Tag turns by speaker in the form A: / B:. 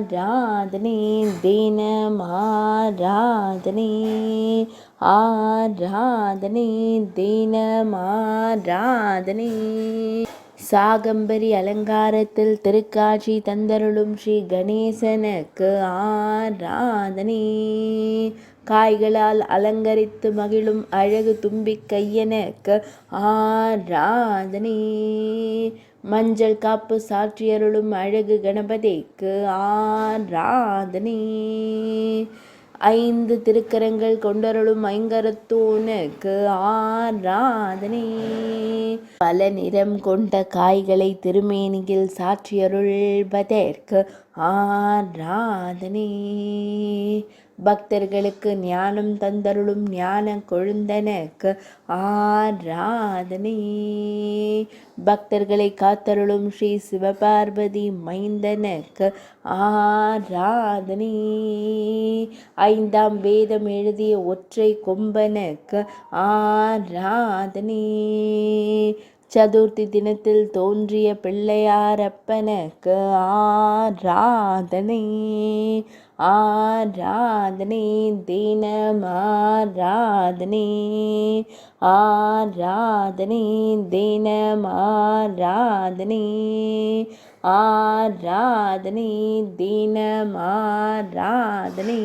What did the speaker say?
A: ஆராதனை தினம் ஆராதனை ஆராதனை தினம் ஆராதனை. சாகம்பரி அலங்காரத்தில் திருக்காட்சி தந்தருளும் ஸ்ரீ கணேசனுக்கு ஆராதனை. காய்களால் அலங்கரித்து மகிழும் அழகு தும்பிக்கையனுக்கு ஆராதனை. மஞ்சள் காப்பு சாற்றியருளும் அழகு கணபதிக்கு ஆராதனை. 5 திருக்கரங்கள் கொண்டருளும் ஐங்கரத்தோனுக்கு ஆராதனை. பல நிறம் கொண்ட காய்களை திருமேனியில் சாற்றியருள்வதற்கு ஆராதனை. பக்தர்களுக்கு ஞானம் தந்தருளும் ஞான கொழுந்தனுக்கு ஆராதனை. பக்தர்களை காத்தருளும் ஸ்ரீ சிவபார்வதி மைந்தனுக்கு ஆராதனை. 5ஆம் வேதம் எழுதிய ஒற்றை கொம்பனுக்கு ஆராதனை. சதுர்த்தி தினத்தில் தோன்றிய பிள்ளையாரப்பனுக்கு ஆராதனை. ஆராதனை தினம் ஆராதனை ஆராதனை தினம் ஆராதனை ஆராதனை தினம் ஆராதனை.